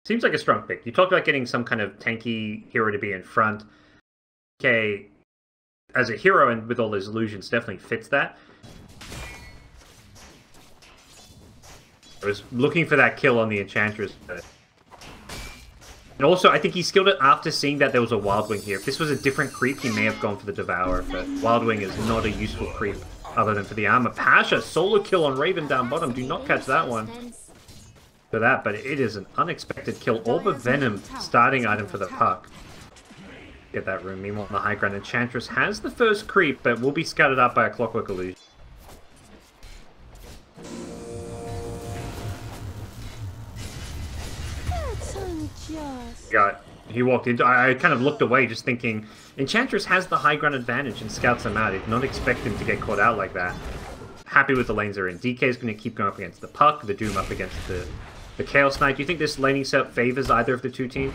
Seems like a strong pick. You talked about getting some kind of tanky hero to be in front. Okay, as a hero and with all those illusions, definitely fits that. I was looking for that kill on the Enchantress. And also, I think he skilled it after seeing that there was a Wild Wing here. If this was a different creep, he may have gone for the Devourer, but Wild Wing is not a useful creep other than for the armor. Pasha, solo kill on Raven down bottom. Do not catch that one for that, but it is an unexpected kill. Orb of Venom, starting item for the puck. Get that room. Meanwhile, on the high ground, Enchantress has the first creep, but will be scouted out by a Clockwork Illusion. He walked into. I kind of looked away, just thinking Enchantress has the high ground advantage and scouts him out. Did not expect him to get caught out like that. Happy with the lanes they're in. DK is going to keep going up against the puck, the Doom up against the Chaos Knight. Do you think this laning setup favors either of the two teams?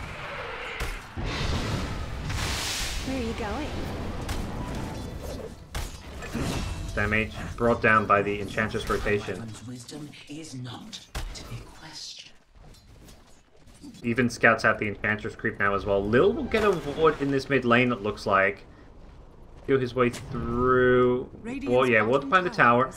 Where are you going? Damage brought down by the Enchantress rotation. Wisdom is not to be questioned. Even scouts out the Enchantress creep now as well. Lil will get a ward in this mid lane, it looks like. Feel his way through. Well, yeah, ward behind the tower.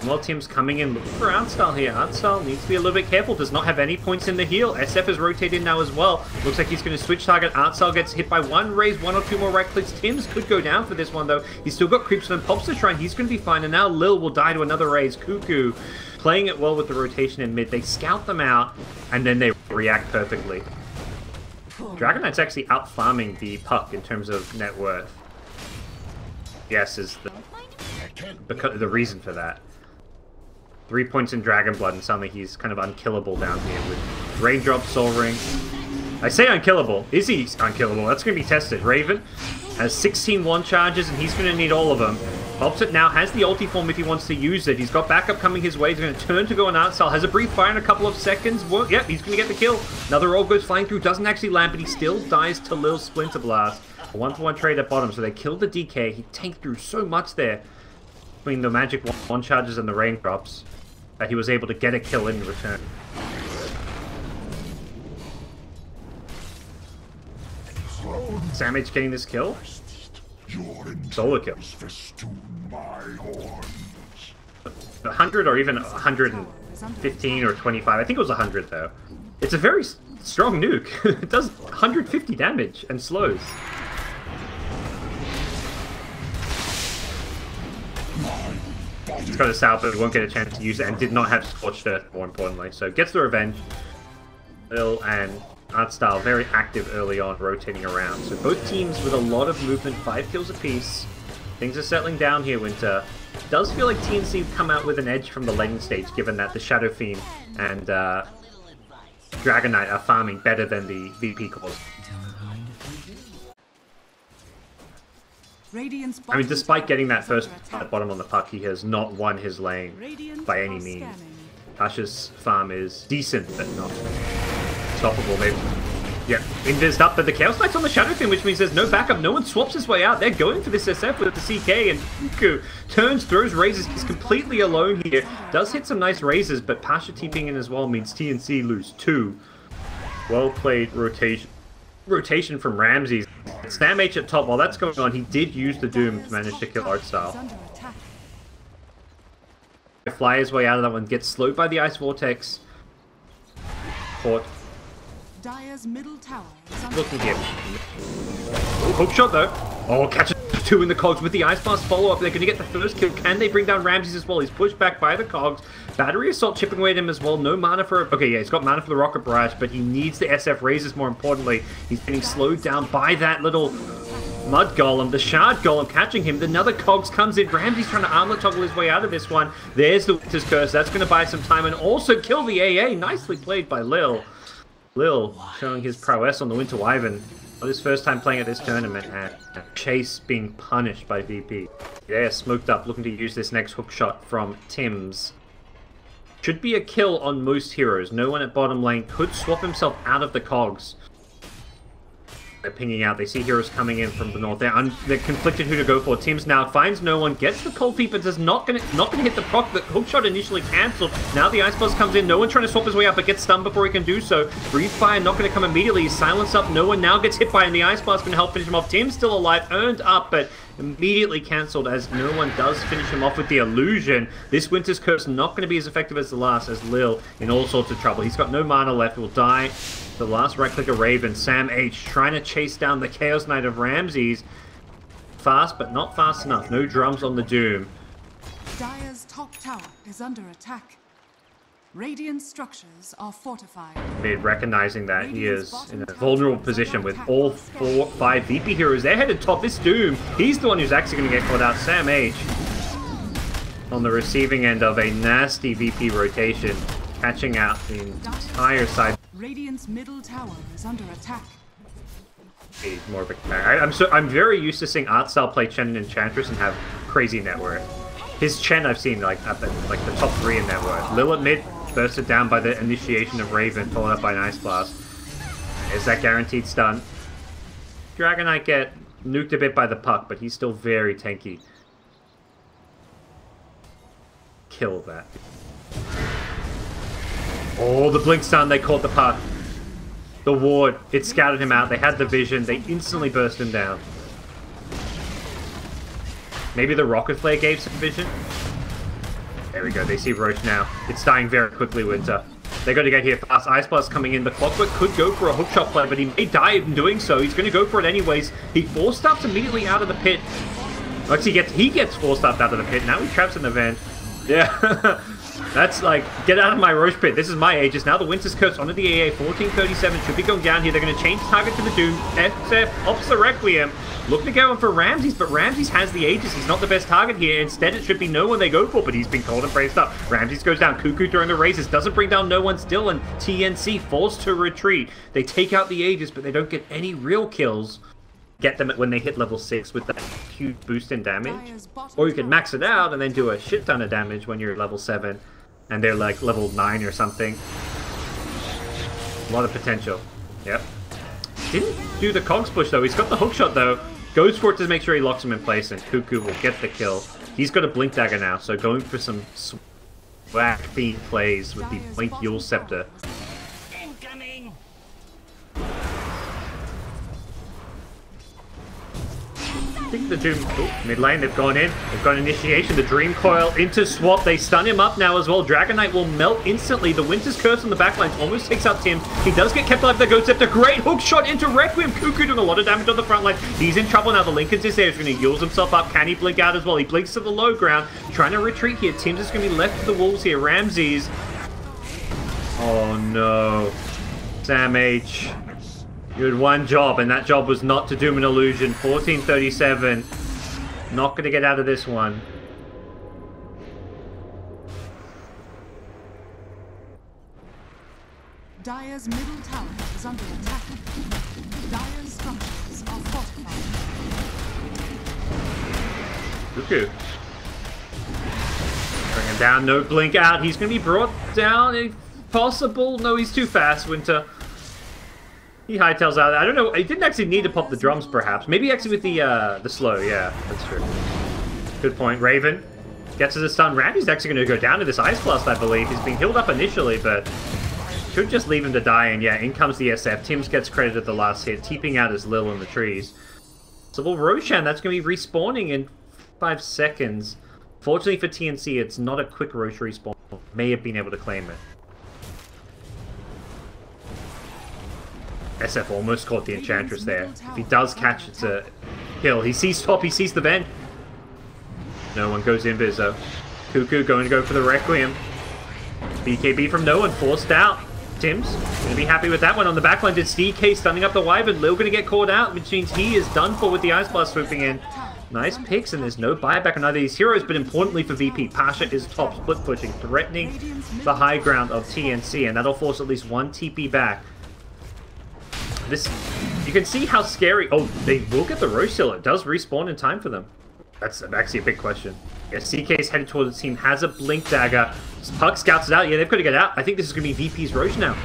While Tim's coming in, looking for Artstyle here. Artstyle needs to be a little bit careful. Does not have any points in the heal. SF is rotated now as well. Looks like he's going to switch target. Artstyle gets hit by one raise, one or two more right clicks. Tim's could go down for this one though. He's still got creeps and pops the shrine. He's going to be fine. And now Lil will die to another raise. Cuckoo playing it well with the rotation in mid. They scout them out and then they react perfectly. Dragon Knight's actually out farming the puck in terms of net worth. Yes, is the reason for that. 3 points in Dragon Blood, and suddenly he's kind of unkillable down here with Raindrop, Soul Ring. I say unkillable. Is he unkillable? That's going to be tested. Raven has 16 one charges, and he's going to need all of them. Pops it now, has the ulti form if he wants to use it. He's got backup coming his way. He's going to turn to go on Artstyle. Has a brief fire in a couple of seconds. Well, yep, he's going to get the kill. Another roll goes flying through. Doesn't actually land, but he still dies to Lil's Splinter Blast. A 1-for-1 trade at bottom, so they killed the DK. He tanked through so much there between the magic one charges and the raindrops that he was able to get a kill in return. Samage getting this kill. Solo kill. 100 or even 115 or 25. I think it was 100 though. It's a very strong nuke. It does 150 damage and slows. It's got a Sal, but won't get a chance to use it, and did not have Scorched Earth, more importantly. So gets the revenge. Lil and Artstyle very active early on, rotating around. So both teams with a lot of movement, 5 kills apiece. Things are settling down here, Winter. Does feel like TNC come out with an edge from the laning stage, given that the Shadow Fiend and Dragon Knight are farming better than the VP cores. I mean, despite getting that first bottom on the puck, he has not won his lane by any means. Pasha's farm is decent, but not stoppable. Maybe. Yeah, invised up, but the Chaos Knight's on the Shadow Fiend, which means there's no backup. No one swaps his way out. They're going for this SF with the CK, and Cuckoo turns, throws raises. He's completely alone here. Does hit some nice raises, but Pasha TPing in as well means TNC lose 2. Well played rotation from Ramses. Snam H at top. While that's going on, he did use the Doom to manage to kill Artstyle. Fly his way out of that one, gets slowed by the Ice Vortex. Caught. Looking here. Oh, hook shot though. Oh, catches 2 in the cogs with the Ice Blast follow-up. They're going to get the first kill. Can they bring down Ramses as well? He's pushed back by the cogs. Battery Assault chipping away at him as well. No mana for... Okay, yeah, he's got mana for the Rocket Barrage, but he needs the SF raises more importantly. He's getting slowed down by that little Mud Golem. The Shard Golem catching him. Another cogs comes in. Ramsey's trying to armlet toggle his way out of this one. There's the Winter's Curse. That's going to buy some time and also kill the AA. Nicely played by Lil. Lil showing his prowess on the Winter Wyvern. Not his first time playing at this tournament, and Chase being punished by VP. Yeah, smoked up, looking to use this next hook shot from Tim's. Should be a kill on most heroes. No one at bottom lane could swap himself out of the cogs. They're pinging out. They see heroes coming in from the north. They're conflicted who to go for. Tim's now finds no one, gets the cold feet, but does not gonna hit the proc. The hook shot initially cancelled. Now the ice blast comes in. No one trying to swap his way up, but gets stunned before he can do so. Breathe fire not going to come immediately. He's silenced up. No one now gets hit by him. The ice blast going to help finish him off. Tim's still alive, earned up, but immediately cancelled as no one does finish him off with the illusion. This Winter's Curse not going to be as effective as the last, as Lil in all sorts of trouble. He's got no mana left, will die. The last right-clicker Raven, Sam H trying to chase down the Chaos Knight of Ramses. Fast, but not fast enough. No drums on the Doom. Dire's top tower is under attack. Radiant structures are fortified. Mid recognizing that he is in a vulnerable position with all 5 VP heroes. They're headed top. This Doom, he's the one who's actually going to get caught out. Sam H on the receiving end of a nasty VP rotation, catching out the entire side. Radiant's middle tower is under attack. He's more of a I'm very used to seeing Art Style play Chen and Enchantress and have crazy net worth. His Chen I've seen like at the top 3 in net worth. Lil at mid, bursted down by the initiation of Raven, followed up by an Ice Blast. Is that guaranteed stun? Dragon Knight get nuked a bit by the puck, but he's still very tanky. Kill that. Oh, the blink stun, they caught the puck. The ward, it scouted him out. They had the vision. They instantly burst him down. Maybe the Rocket Flare gave some vision? There we go. They see Roche now. It's dying very quickly, Winter. They got to get here fast. Ice Blast coming in. The Clockwork could go for a hookshot play, but he may die in doing so. He's going to go for it anyways. He force stops immediately out of the pit. Actually, he gets force stopped out of the pit. Now he traps in the vent. Yeah. That's like, get out of my Roche pit. This is my Aegis. Now the Winter's Curse onto the AA. 1437 should be going down here. They're going to change the target to the Doom. SF opts the Requiem. Looking to go in for Ramses, but Ramses has the Aegis. He's not the best target here. Instead, it should be no one they go for, but he's been cold and braced up. Ramses goes down. Cuckoo throwing the razors. Doesn't bring down no one still, and TNC forced to retreat. They take out the Aegis, but they don't get any real kills. Get them when they hit level 6 with that huge boost in damage. Or you can max it out and then do a shit ton of damage when you're level 7. And they're like level 9 or something. A lot of potential. Yep. Didn't do the cogs push though. He's got the hookshot though. Goes for it to make sure he locks him in place, and Cuckoo will get the kill. He's got a Blink Dagger now, so going for some whack beat plays with the Blink Yule Scepter. Incoming. I think the Doom, mid lane, they've gone in. They've got initiation, the Dream Coil into swap. They stun him up now as well. Dragon Knight will melt instantly. The Winter's Curse on the backline almost takes out Tim. He does get kept alive. The Ghost Scepter, great hook shot into Requiem. Cuckoo doing a lot of damage on the front line. He's in trouble now. The Lincoln's is there. He's going to use himself up. Can he blink out as well? He blinks to the low ground. Trying to retreat here. Tim's just going to be left to the wolves here. Ramses. Oh no. Sam H. You had one job, and that job was not to Doom an Illusion. 1437. Not going to get out of this one. Dire's middle tower is under attack. Dire's structures are fortified. Cuckoo. Bring him down, no blink out. He's going to be brought down if possible. No, he's too fast, Winter. He hightails out. I don't know. He didn't actually need to pop the drums, perhaps. Maybe actually with the slow. Yeah, that's true. Good point. Raven gets to the stun. Randy's actually going to go down to this Ice Blast, I believe. He's been healed up initially, but should just leave him to die. And yeah, in comes the SF. Tim's gets credited the last hit, teeping out his Lil in the trees. So, well, Roshan, that's going to be respawning in 5 seconds. Fortunately for TNC, it's not a quick Roche respawn. May have been able to claim it. SF almost caught the Enchantress there. If he does catch, it's a kill. He sees top, he sees the vent. No one goes in though. Cuckoo going to go for the Requiem. BKB from no one, forced out. Tim's going to be happy with that one. On the backline, did DK stunning up the Wyvern. Lil going to get caught out, which means he is done for with the Ice Blast swooping in. Nice picks, and there's no buyback on either of these heroes, but importantly for VP, Pasha is top, split pushing, threatening the high ground of TNC, and that'll force at least one TP back. This, you can see how scary. Oh, they will get the Roche still. It does respawn in time for them. That's actually a big question. Yeah, CK's headed towards the team, has a Blink Dagger. Puck scouts it out. Yeah, they've got to get out. I think this is going to be VP's Roche now.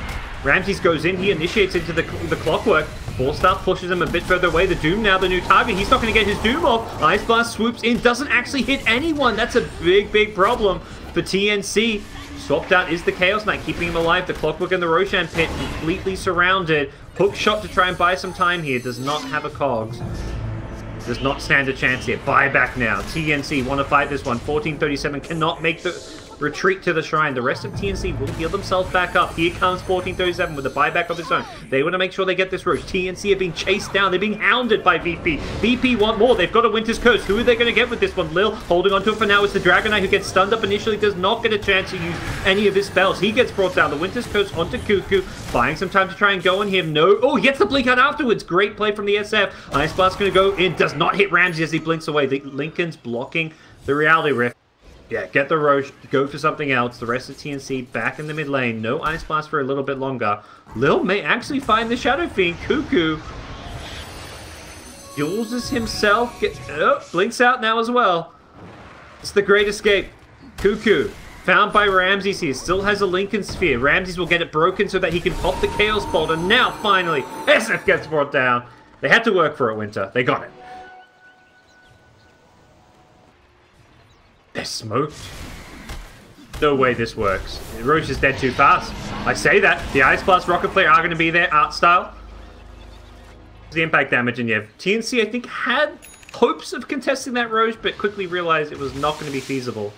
Ramses goes in, he initiates into the clockwork. Ballstaff pushes him a bit further away. The Doom now the new target. He's not going to get his Doom off. Ice Blast swoops in, doesn't actually hit anyone. That's a big problem for TNC. Swapped out is the Chaos Knight, keeping him alive. The Clockwork and the Roshan Pit completely surrounded. Hook shot to try and buy some time here. Does not have a cogs. Does not stand a chance here. Buyback now. TNC want to fight this one. 1437 cannot make the retreat to the shrine. The rest of TNC will heal themselves back up. Here comes 1437 with a buyback of his own. They want to make sure they get this Roche. TNC are being chased down. They're being hounded by VP. VP want more. They've got a Winter's Curse. Who are they going to get with this one? Lil holding on to it for now. It's the Dragon Knight who gets stunned up initially. Does not get a chance to use any of his spells. He gets brought down. The Winter's Curse onto Cuckoo. Buying some time to try and go on him. No. Oh, he gets the blink out afterwards. Great play from the SF. Ice Blast going to go in. Does not hit Ramsey as he blinks away. The Lincoln's blocking the Reality Rift. Yeah, get the Roche, go for something else. The rest of TNC back in the mid lane. No Ice Blast for a little bit longer. Lil may actually find the Shadow Fiend. Cuckoo uses himself. Blinks out now as well. It's the Great Escape. Cuckoo, found by Ramses here. Still has a Lincoln Sphere. Ramses will get it broken so that he can pop the Chaos Bolt. And now, finally, SF gets brought down. They had to work for it, Winter. They got it. They're smoked. No way this works. Roche is dead too fast. I say that. The Ice Blast Rocket Flare are going to be there, art style. The impact damage, and yeah, TNC I think had hopes of contesting that Roche, but quickly realized it was not going to be feasible.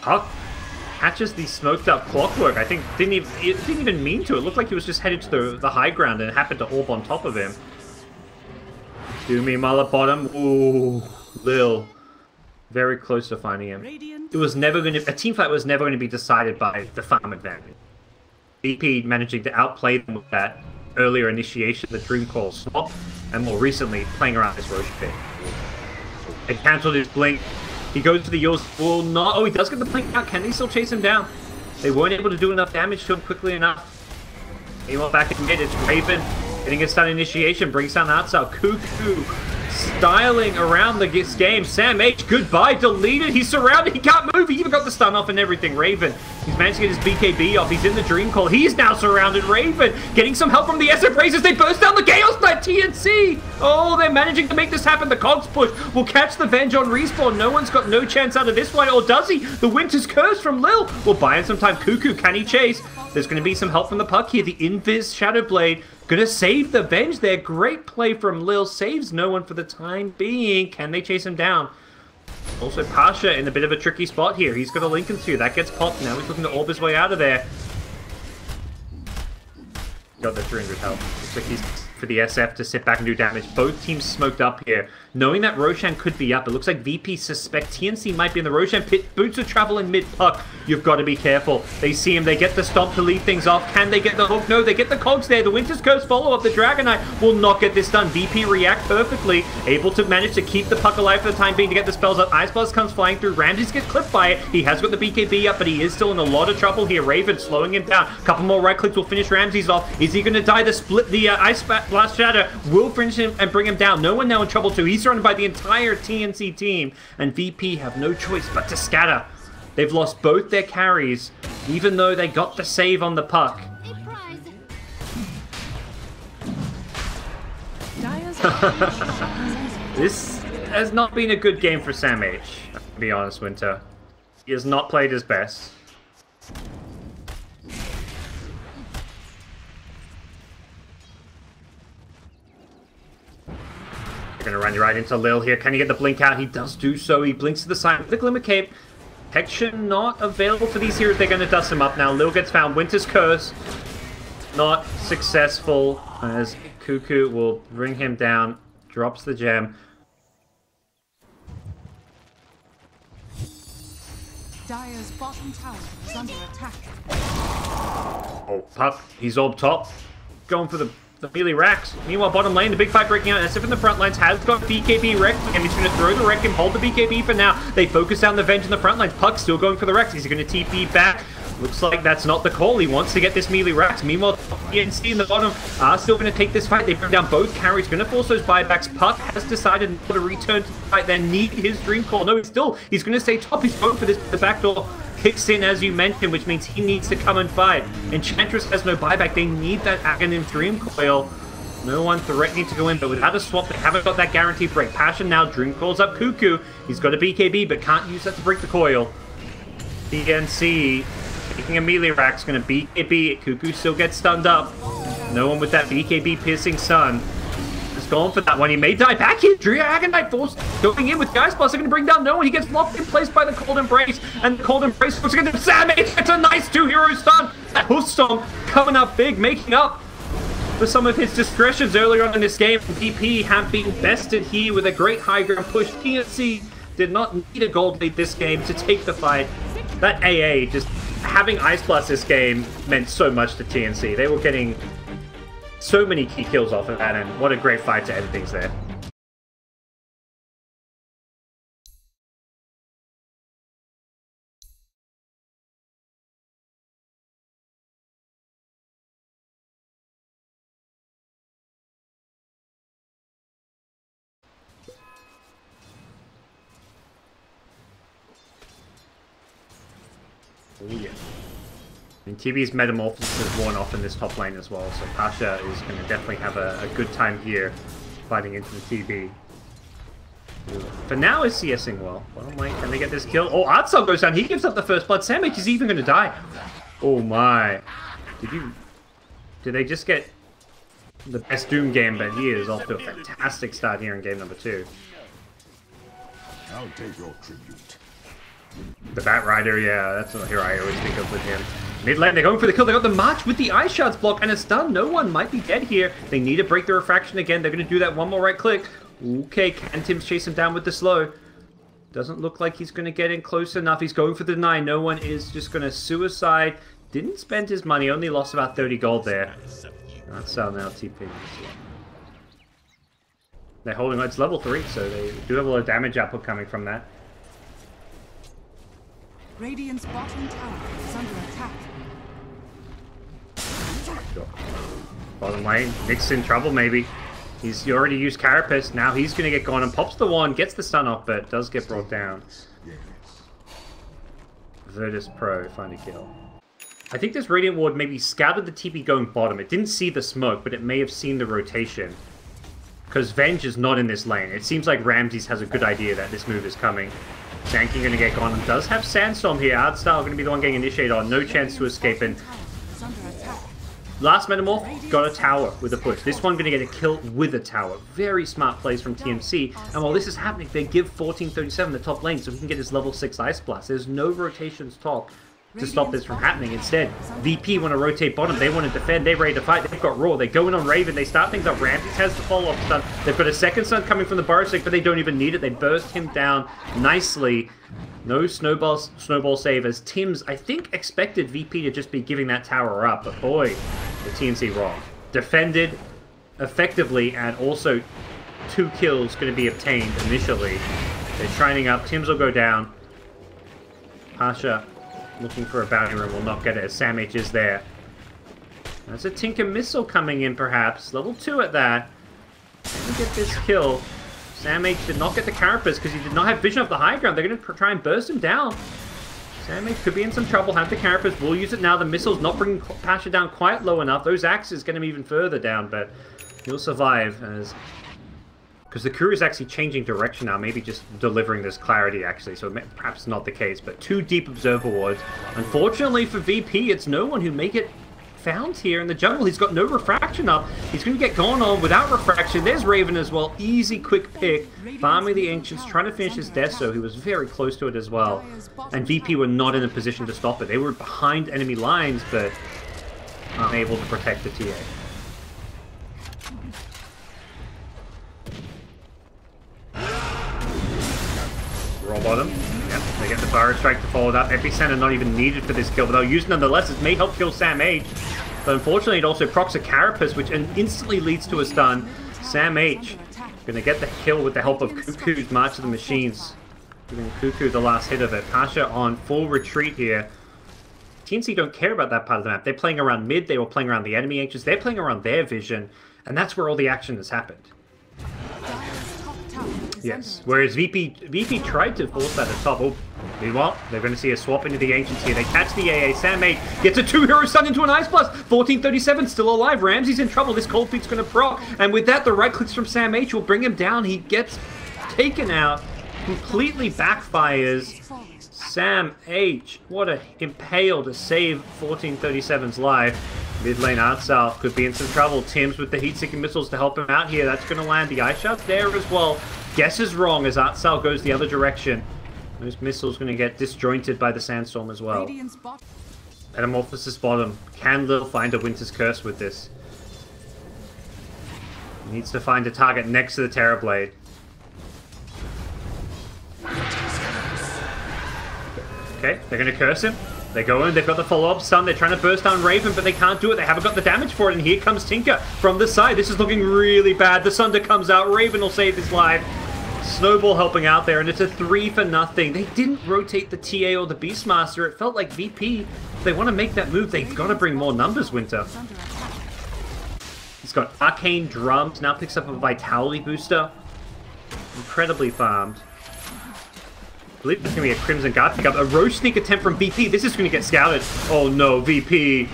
Huck catches the smoked up Clockwork. I think it didn't even mean to. It looked like he was just headed to the high ground and it happened to orb on top of him. Doomy Mull at bottom. Ooh, Lil. Very close to finding him. It was never going to... A team fight was never going to be decided by the farm advantage. BP managing to outplay them with that earlier initiation, the Dream Call swap, and more recently playing around this Roche Pit. It cancelled his blink. He goes to the Yours. Will not. Oh, he does get the blink out. Can they still chase him down? They weren't able to do enough damage to him quickly enough. Meanwhile, back in mid, it's Raven getting a stun initiation, brings down Artsal. Cuckoo styling around this game. Sam H, goodbye, deleted. He's surrounded. He can't move. He even got the stun off and everything. Raven, he's managed to get his BKB off. He's in the Dream Call. He's now surrounded. Raven getting some help from the SF Razors. They burst down the Chaos Knight. TNC. Oh, they're managing to make this happen. The Cogs push will catch the Venge on respawn. No one's got no chance out of this one, or does he? The Winter's Curse from Lil will buy in some time. Cuckoo, can he chase? There's going to be some help from the puck here. The Invis Shadow Blade gonna save the Venge there. Great play from Lil. Saves no one for the time being. Can they chase him down? Also, Pasha in a bit of a tricky spot here. He's got a Lincoln Sphere. That gets popped. Now he's looking to orb his way out of there. Got the 300 health. Looks like he's for the SF to sit back and do damage. Both teams smoked up here. Knowing that Roshan could be up, it looks like VP suspect TNC might be in the Roshan pit. Boots of travel in mid-puck. You've got to be careful. They see him. They get the stomp to lead things off. Can they get the hook? No, they get the cogs there. The Winter's Curse follow-up. The Dragon Knight will not get this done. VP react perfectly. Able to manage to keep the puck alive for the time being to get the spells up. Ice Blast comes flying through. Ramses gets clipped by it. He has got the BKB up, but he is still in a lot of trouble here. Raven slowing him down. A couple more right clicks will finish Ramses off. Is he going to die? The Ice Blast Shatter will finish him and bring him down. No one now in trouble too. He's surrounded by the entire TNC team, and VP have no choice but to scatter. They've lost both their carries, even though they got the save on the puck. This has not been a good game for Sam H, to be honest, Winter. He has not played his best. They're going to run you right into Lil here. Can he get the blink out? He does do so. He blinks to the side. The Glimmer Cape. Protection not available for these heroes. They're going to dust him up now. Lil gets found. Winter's Curse. Not successful as Cuckoo will bring him down. Drops the gem. Dire's bottom tower is under attack. Oh, Puck. He's orb top. Going for the melee racks. Meanwhile, bottom lane, the big fight breaking out. SF in the front lines has got BKB wreck, and he's going to throw the wreck and hold the BKB for now. They focus down the Venge in the front lines. Puck still going for the wrecks. He's going to TP back. Looks like that's not the call. He wants to get this melee racks. Meanwhile, TNC in the bottom are still going to take this fight. They bring down both carries. Going to force those buybacks. Puck has decided not to return to the fight. They need his dream call. No, he's going to stay top. He's going for this. The backdoor kicks in, as you mentioned, which means he needs to come and fight. Enchantress has no buyback. They need that Aghanim Dream Coil. No one threatening to go in, but without a swap, they haven't got that guaranteed break. Passion now. Dream calls up Cuckoo. He's got a BKB, but can't use that to break the coil. TNC taking a melee rack's gonna BKB. Cuckoo still gets stunned up. No one with that BKB piercing sun. Just going for that one. He may die back here. Agonite Force going in with Geist Blast. They're gonna bring down no one. He gets locked in place by the Cold Embrace. And the Cold Embrace looks against Sam. It's a nice 2-hero stun. That Hoof Stomp coming up big, making up for some of his discretions earlier on in this game. VP have been bested here with a great high ground push. TNC did not need a gold lead this game to take the fight. That AA, just having Ice Blast this game meant so much to TNC. They were getting so many key kills off of that, and what a great fight to end things there. Oh yeah. And TB's Metamorphosis is worn off in this top lane as well, so Pasha is going to definitely have a good time here fighting into the TB. For now, is CSing well. Bottom lane, can they get this kill? Oh, Artsel goes down. He gives up the first blood. Sam H is even going to die. Oh my. Did they just get the best Doom game? But he is off to a fantastic start here in game number 2. I'll take your tribute. The Bat Rider, yeah, that's a hero I always think of with him. Mid lane, they're going for the kill. They got the March with the Ice Shards block and a stun. No one might be dead here. They need to break the refraction again. They're going to do that one more right click. Okay, can Tim's chase him down with the slow? Doesn't look like he's going to get in close enough. He's going for the deny. No one is just going to suicide. Didn't spend his money. Only lost about 30 gold there. That's now TP. They're holding on. It's level 3, so they do have a lot of damage output coming from that. Radiant's bottom tower is under attack. Sure. Bottom lane, Nick's in trouble maybe. He's already used Carapace, now he's going to get gone and pops the one, gets the stun off, but does get brought down. Virtus Pro, find a kill. I think this Radiant Ward maybe scouted the TP going bottom. It didn't see the smoke, but it may have seen the rotation. Because Venge is not in this lane. It seems like Ramses has a good idea that this move is coming. Sanky going to get gone and does have Sandstorm here. Artstyle going to be the one getting initiated on. No chance to escape. And last Metamorph got a tower with a push. This one going to get a kill with a tower. Very smart plays from TNC. And while this is happening, they give 1437 the top lane so he can get his level 6 Ice Blast. There's no rotations talk to stop this from happening. Instead, VP want to rotate bottom. They want to defend. They're ready to fight. They've got Raw. They go in on Raven. They start things up. Ramses has the follow-up stun. They've got a second stun coming from the Burrowstick, but they don't even need it. They burst him down nicely. No snowball save as Tim's, I think, expected VP to just be giving that tower up. But boy, the TNC wrong. Defended effectively, and also 2 kills going to be obtained initially. They're shining up. Tim's will go down. Pasha looking for a bounty room, will not get it as Sam H is there. There's a Tinker Missile coming in, perhaps. Level 2 at that. Can get this kill. Sam H did not get the Carapace because he did not have vision of the high ground. They're going to try and burst him down. Sam H could be in some trouble. Have the Carapace. We'll use it now. The Missile's not bringing Pasha down quite low enough. Those axes get him even further down, but he'll survive as... Because the crew is actually changing direction now, maybe just delivering this clarity, actually, so perhaps not the case. But 2 deep Observer Wards. Unfortunately for VP, it's no one who may get found here in the jungle. He's got no refraction up. He's going to get gone on without refraction. There's Raven as well. Easy, quick pick. Farming the Ancients, trying to finish his death, so he was very close to it as well. And VP were not in a position to stop it. They were behind enemy lines, but unable to protect the TA. Roll bottom. Yep, they get the Fire Strike to follow it up. Epicenter not even needed for this kill, but they'll use it nonetheless. It may help kill Sam H. But unfortunately, it also procs a Carapace, which instantly leads to a stun. Sam H going to get the kill with the help of Cuckoo's March of the Machines. Giving Cuckoo the last hit of it. Pasha on full retreat here. TNC don't care about that part of the map. They're playing around mid, they were playing around the enemy ancients, they're playing around their vision, and that's where all the action has happened. Yes, whereas VP tried to force that at top. Oh, meanwhile, they're going to see a swap into the Ancients here. They catch the AA. Sam H gets a 2-hero stun into an Ice Blast. 1437 still alive. Ramsey's in trouble. This Cold Feet's going to proc. And with that, the right clicks from Sam H will bring him down. He gets taken out. Completely backfires. Sam H, what a impale to save 1437's life. Mid lane Artsal could be in some trouble. Tim's with the heat-seeking missiles to help him out here. That's going to land. The Ice Shot there as well. Guess is wrong as Artsal goes the other direction. Those missiles going to get disjointed by the Sandstorm as well. Metamorphosis bottom. Can Lil find a Winter's Curse with this? He needs to find a target next to the Terrorblade. Okay, they're going to curse him. They go in, they've got the follow-up stun, they're trying to burst down Raven, but they can't do it, they haven't got the damage for it, and here comes Tinker from the side. This is looking really bad. The Sunder comes out, Raven will save his life. Snowball helping out there, and it's a 3-0. They didn't rotate the TA or the Beastmaster. It felt like VP, if they want to make that move, they've got to bring more numbers, Winter. He's got Arcane Drums, now picks up a Vitality Booster. Incredibly farmed. I believe there's going to be a Crimson Guard pickup. A Roche Sneak attempt from VP. This is going to get scouted. Oh no, VP.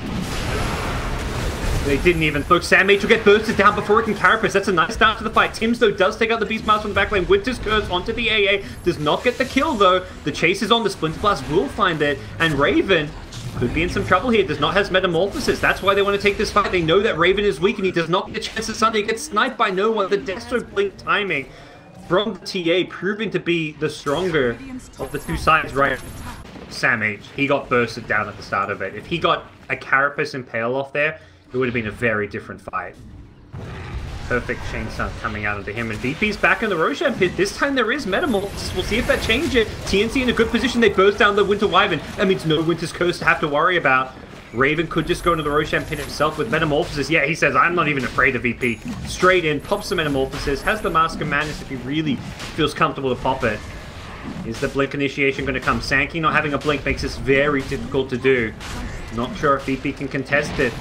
They didn't even look. Sam H will get bursted down before it can Carapace. That's a nice start to the fight. Tims, though, does take out the Beastmaster from the back lane. Winter's Curse onto the AA. Does not get the kill, though. The chase is on. The Splinter Blast will find it. And Raven could be in some trouble here. Does not have Metamorphosis. That's why they want to take this fight. They know that Raven is weak, and he does not get a chance to Sunday. He gets sniped by no one. The Destro Blink timing from the TA proving to be the stronger of the two sides, right? Sam H, he got bursted down at the start of it. If he got a Carapace Impale off there, it would have been a very different fight. Perfect chain stun coming out into him, and VP's back in the Roshan pit. This time there is Metamorphosis. We'll see if that changes. TNC in a good position. They burst down the Winter Wyvern. That means no Winter's Curse to have to worry about. Raven could just go into the Roshan pit himself with Metamorphosis. Yeah, he says, I'm not even afraid of VP. Straight in, pops the Metamorphosis, has the Mask of Madness if he really feels comfortable to pop it. Is the Blink initiation going to come? Sankey not having a Blink makes this very difficult to do. Not sure if VP can contest it.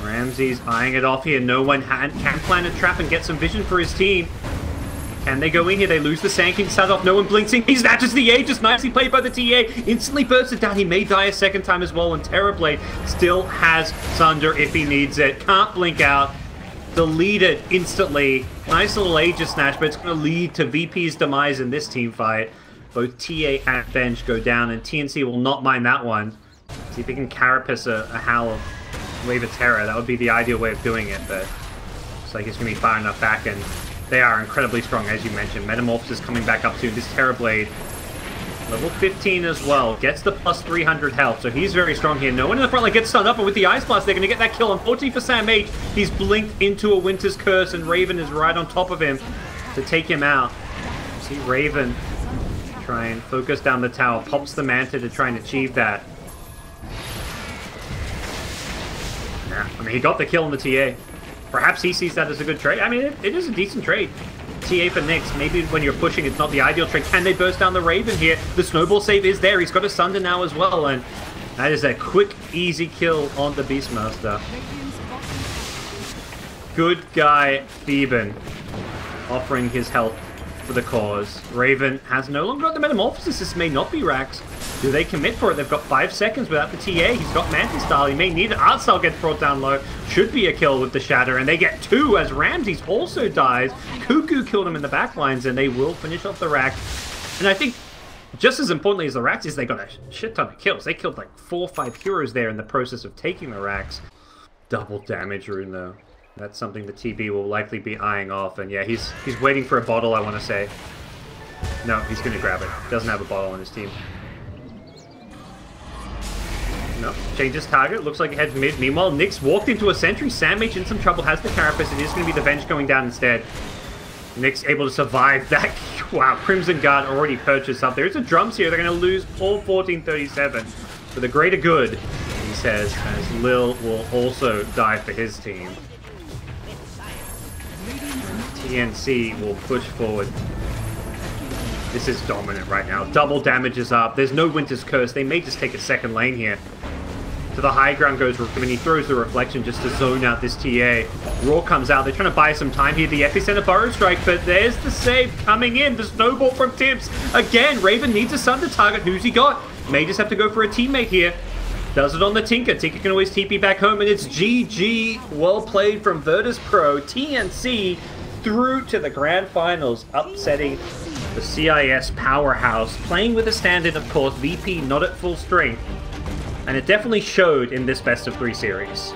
Ramsey's eyeing it off here. No one can plan a trap and get some vision for his team. Can they go in here? They lose the Sankey to start off. No one blinking. He snatches the A. Just nicely played by the TA. Instantly bursts it down. He may die a second time as well. And Terrorblade still has Sunder if he needs it. Can't blink out. Deleted instantly. Nice little Aegis snatch, but it's going to lead to VP's demise in this team fight. Both TA and Bench go down, and TNC will not mind that one. See if he can Carapace a Howl Wave of Terror. That would be the ideal way of doing it, but looks like it's going to be far enough back, and they are incredibly strong, as you mentioned. Metamorphosis coming back up to this Terrorblade. Level 15 as well. Gets the plus 300 health, so he's very strong here. No one in the front line gets stunned up, and with the Ice Blast, they're going to get that kill. Unfortunately for Sam H, he's blinked into a Winter's Curse, and Raven is right on top of him to take him out. See Raven try and focus down the tower. Pops the Manta to try and achieve that. Nah, I mean, he got the kill on the TA. Perhaps he sees that as a good trade. I mean, it is a decent trade. TA for Nyx. Maybe when you're pushing, it's not the ideal trade. Can they burst down the Raven here? The Snowball save is there. He's got a Sunder now as well, and that is a quick, easy kill on the Beastmaster. Good guy, Theban, offering his help for the cause. Raven has no longer got the Metamorphosis. This may not be Rax. Do they commit for it? They've got 5 seconds without the TA. He's got Mantis Style. He may need it. Artsal gets brought down low. Should be a kill with the Shatter. And they get 2 as Ramses also dies. Cuckoo killed him in the backlines, and they will finish off the Rax. And I think just as importantly as the Rax is they got a shit ton of kills. They killed like 4 or 5 heroes there in the process of taking the Rax. Double damage rune though. That's something the TB will likely be eyeing off. And yeah, he's waiting for a bottle, I want to say. No, he's going to grab it. Doesn't have a bottle on his team. No, changes target. Looks like he heads mid. Meanwhile, Nyx walked into a sentry. Sam H in some trouble, has the Carapace. It is going to be the Venge going down instead. Nyx able to survive that. Wow, Crimson Guard already purchased up. There's a drums here. They're going to lose all 1437 for the greater good, he says, as Lil will also die for his team. TNC will push forward. This is dominant right now. Double damage is up. There's no Winter's Curse. They may just take a second lane here. To the high ground goes Rook, and he throws the Reflection just to zone out this TA. Raw comes out. They're trying to buy some time here. The Epicenter Burrow Strike, but there's the save coming in. The snowball from Tips. Again, Raven needs a Sun to target. Who's he got? May just have to go for a teammate here. Does it on the Tinker. Tinker can always TP back home, and it's GG. Well played from Virtus Pro. TNC through to the Grand Finals, upsetting the CIS powerhouse. Playing with a stand-in, of course. VP not at full strength. And it definitely showed in this best of 3 series.